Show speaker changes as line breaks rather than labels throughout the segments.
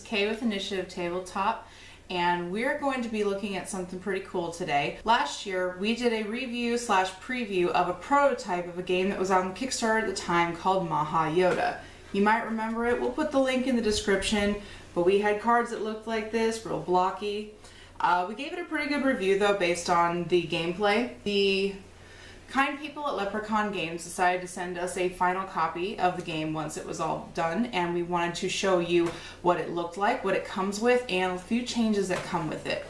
Kay with Initiative Tabletop, and we're going to be looking at something pretty cool today. Last year, we did a review slash preview of a prototype of a game that was on Kickstarter at the time called Maha Yodha. You might remember it. We'll put the link in the description, but we had cards that looked like this, real blocky. We gave it a pretty good review though based on the gameplay. The kind people at Leprechaun Games decided to send us a final copy of the game once it was all done, and we wanted to show you what it looked like, what it comes with, and a few changes that come with it.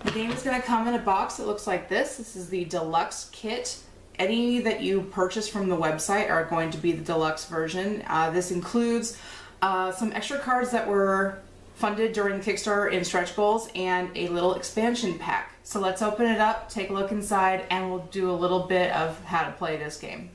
The game is going to come in a box that looks like this. This is the deluxe kit. Any that you purchase from the website are going to be the deluxe version. This includes some extra cards that were funded during Kickstarter in stretch goals and a little expansion pack. So let's open it up, take a look inside, and we'll do a little bit of how to play this game.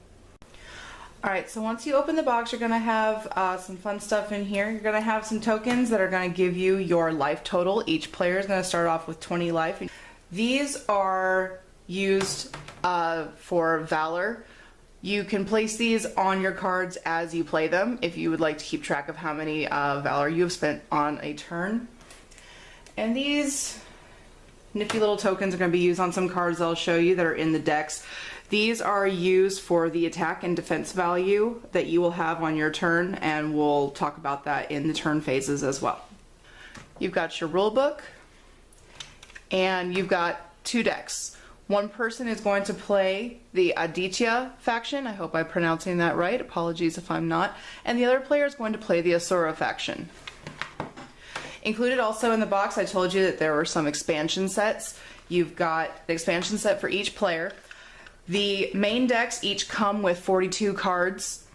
Alright, so once you open the box, you're going to have some fun stuff in here. You're going to have some tokens that are going to give you your life total. Each player is going to start off with 20 life. These are used for Valor. You can place these on your cards as you play them if you would like to keep track of how many Valor you have spent on a turn. And these nifty little tokens are going to be used on some cards that I'll show you that are in the decks. These are used for the attack and defense value that you will have on your turn, and we'll talk about that in the turn phases as well. You've got your rule book, and you've got two decks. One person is going to play the Aditya faction. I hope I'm pronouncing that right. Apologies if I'm not. And the other player is going to play the Asura faction. Included also in the box, I told you that there were some expansion sets. You've got the expansion set for each player. The main decks each come with 42 cards.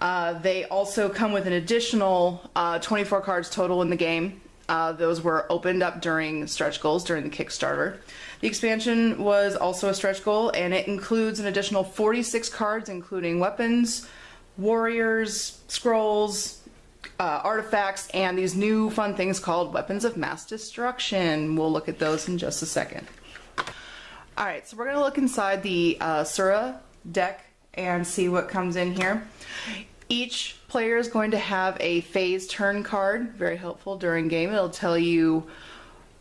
They also come with an additional 24 cards total in the game. Those were opened up during stretch goals during the Kickstarter. The expansion was also a stretch goal, and it includes an additional 46 cards, including weapons, warriors, scrolls, artifacts, and these new fun things called weapons of mass destruction. We'll look at those in just a second. Alright, so we're going to look inside the Asura deck and see what comes in here. Each player is going to have a phase turn card, very helpful during game. It'll tell you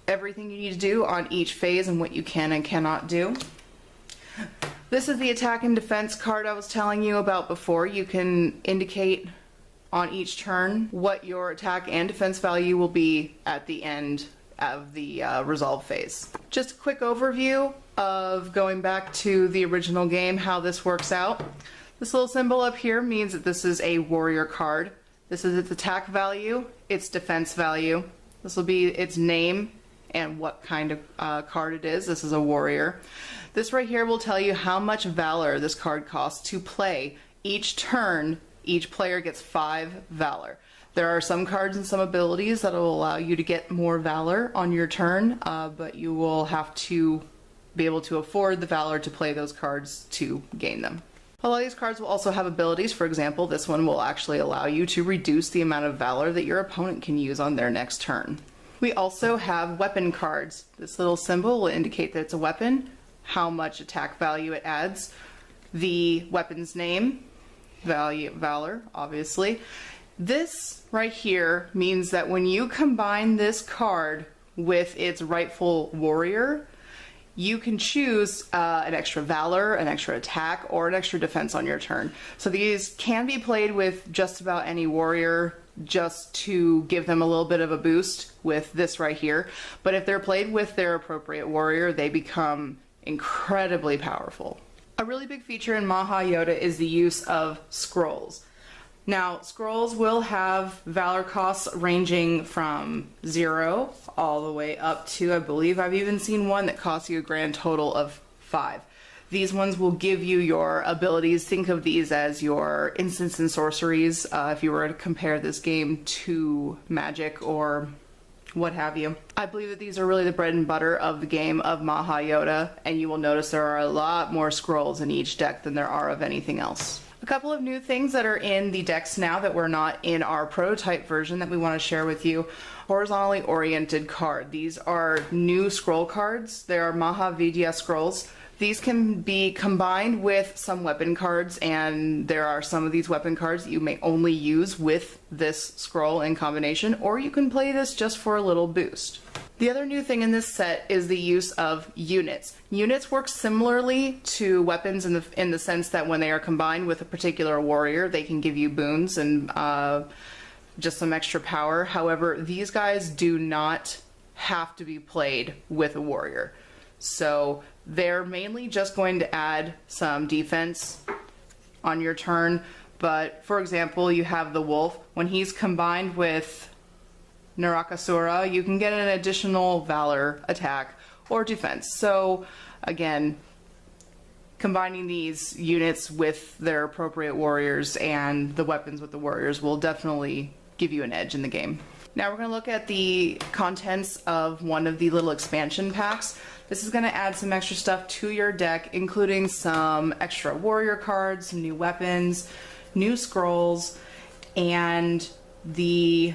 everything you need to do on each phase and what you can and cannot do. This is the attack and defense card I was telling you about before. You can indicate on each turn what your attack and defense value will be at the end of the resolve phase. Just a quick overview of going back to the original game, how this works out. This little symbol up here means that this is a warrior card. This is its attack value, its defense value. This will be its name and what kind of card it is. This is a warrior. This right here will tell you how much Valor this card costs to play. Each turn, each player gets 5 Valor. There are some cards and some abilities that will allow you to get more Valor on your turn, but you will have to be able to afford the Valor to play those cards to gain them. A lot of these cards will also have abilities. For example, this one will actually allow you to reduce the amount of Valor that your opponent can use on their next turn. We also have weapon cards. This little symbol will indicate that it's a weapon, how much attack value it adds, the weapon's name, Valor, obviously. This right here means that when you combine this card with its rightful warrior, you can choose an extra Valor, an extra attack, or an extra defense on your turn. So these can be played with just about any warrior just to give them a little bit of a boost with this right here. But if they're played with their appropriate warrior, they become incredibly powerful. A really big feature in Maha Yodha is the use of scrolls. Now, scrolls will have Valor costs ranging from 0 all the way up to, I believe I've even seen one that costs you a grand total of 5. These ones will give you your abilities. Think of these as your instants and sorceries if you were to compare this game to Magic or what have you. I believe that these are really the bread and butter of the game of Maha Yodha, and you will notice there are a lot more scrolls in each deck than there are of anything else. A couple of new things that are in the decks now that were not in our prototype version that we want to share with you. Horizontally oriented card. These are new scroll cards. They are Maha Yodha scrolls. These can be combined with some weapon cards, and there are some of these weapon cards that you may only use with this scroll in combination, or you can play this just for a little boost. The other new thing in this set is the use of units. Units work similarly to weapons in the sense that when they are combined with a particular warrior, they can give you boons and just some extra power. However, these guys do not have to be played with a warrior. So they're mainly just going to add some defense on your turn. But for example, you have the wolf. When he's combined with Narakasura, you can get an additional valor attack or defense. So again, combining these units with their appropriate warriors and the weapons with the warriors will definitely give you an edge in the game. Now we're going to look at the contents of one of the little expansion packs. This is going to add some extra stuff to your deck, including some extra warrior cards, some new weapons, new scrolls, and the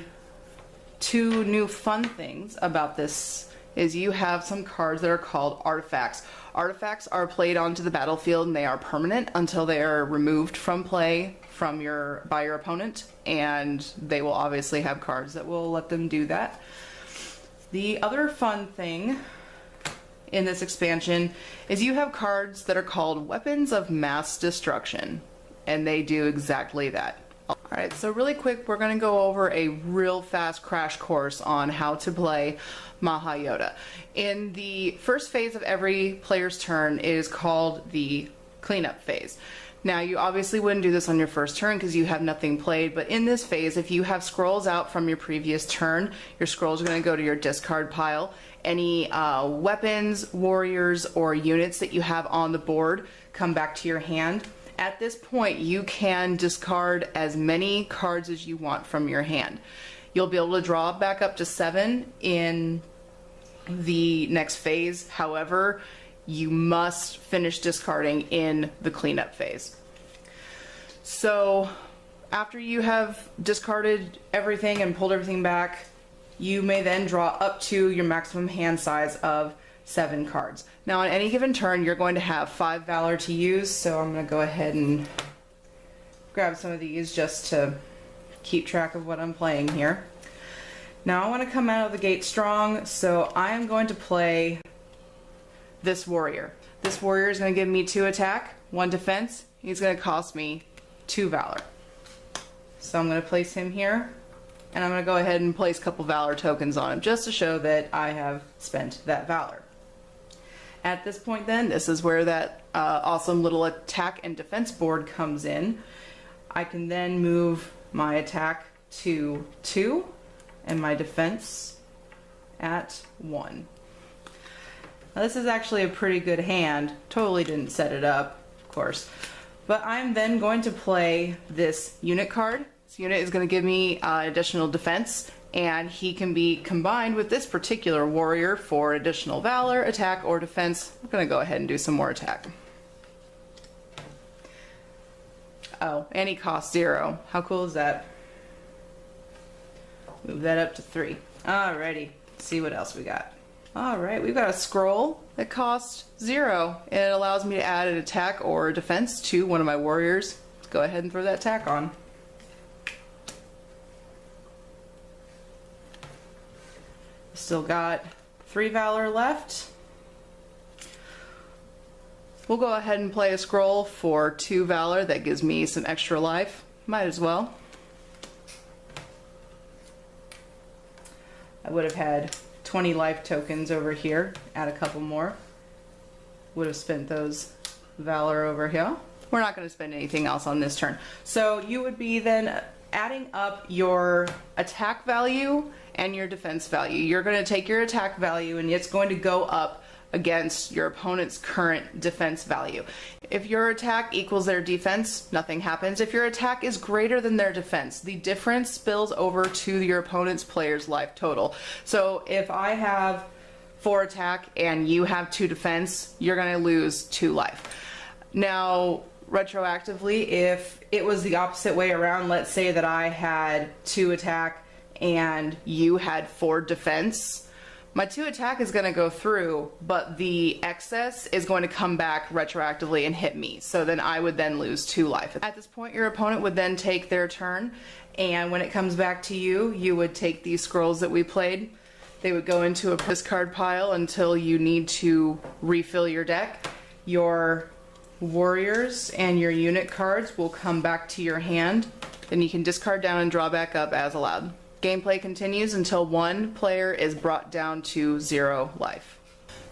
two new fun things about this is you have some cards that are called artifacts. Artifacts are played onto the battlefield and they are permanent until they are removed from play by your opponent, and they will obviously have cards that will let them do that. The other fun thing in this expansion is you have cards that are called Weapons of Mass Destruction, and they do exactly that. Alright, so really quick, we're going to go over a real fast crash course on how to play Maha Yodha. In the first phase of every player's turn is called the cleanup phase. Now, you obviously wouldn't do this on your first turn because you have nothing played, but in this phase, if you have scrolls out from your previous turn, your scrolls are going to go to your discard pile. Any weapons, warriors, or units that you have on the board come back to your hand. At this point, you can discard as many cards as you want from your hand. You'll be able to draw back up to 7 in the next phase. However, you must finish discarding in the cleanup phase. So after you have discarded everything and pulled everything back, you may then draw up to your maximum hand size of 7 cards. Now on any given turn, you're going to have 5 Valor to use, so I'm going to go ahead and grab some of these just to keep track of what I'm playing here. Now I want to come out of the gate strong, so I am going to play this warrior. This warrior is going to give me 2 attack, 1 defense. He's going to cost me 2 Valor. So I'm going to place him here, and I'm going to go ahead and place a couple Valor tokens on him just to show that I have spent that Valor. At this point then, this is where that awesome little attack and defense board comes in. I can then move my attack to 2 and my defense at 1. Now this is actually a pretty good hand. Totally didn't set it up, of course. But I'm then going to play this unit card. This unit is going to give me additional defense, and he can be combined with this particular warrior for additional valor, attack, or defense. We're going to go ahead and do some more attack. Oh, and he costs 0. How cool is that? Move that up to 3. Alrighty, let's see what else we got. Alright, we've got a scroll that costs 0. It allows me to add an attack or a defense to one of my warriors. Let's go ahead and throw that attack on. Still got 3 Valor left. We'll go ahead and play a scroll for 2 Valor. That gives me some extra life. Might as well. I would have had 20 life tokens over here, add a couple more. Would have spent those Valor over here. We're not going to spend anything else on this turn. So you would be then adding up your attack value and your defense value. You're going to take your attack value and it's going to go up against your opponent's current defense value. If your attack equals their defense, nothing happens. If your attack is greater than their defense, the difference spills over to your opponent's player's life total. So if I have 4 attack and you have 2 defense, you're going to lose 2 life. Now, retroactively, if it was the opposite way around, let's say that I had 2 attack and you had 4 defense, My 2 attack is going to go through, but the excess is going to come back retroactively and hit me. So then I would then lose 2 life. At this point, your opponent would then take their turn, and when it comes back to you, you would take these scrolls that we played. They would go into a discard pile until you need to refill your deck. Your warriors and your unit cards will come back to your hand. Then you can discard down and draw back up as allowed. Gameplay continues until one player is brought down to 0 life.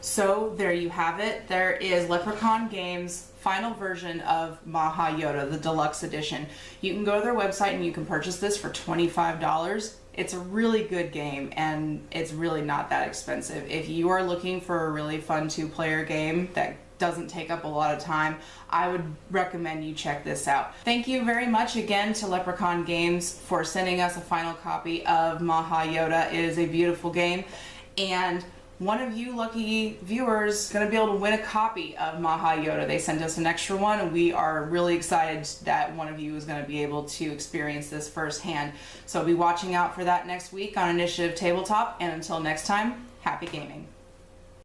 So there you have it. There is Leprechaun Games' final version of Maha Yodha, the deluxe edition. You can go to their website and you can purchase this for $25. It's a really good game and it's really not that expensive. If you are looking for a really fun 2-player game that doesn't take up a lot of time, I would recommend you check this out. Thank you very much again to Leprechaun Games for sending us a final copy of Maha Yodha. It is a beautiful game, and one of you lucky viewers is going to be able to win a copy of Maha Yodha. They sent us an extra one, and we are really excited that one of you is going to be able to experience this firsthand. So be watching out for that next week on Initiative Tabletop, and until next time, happy gaming.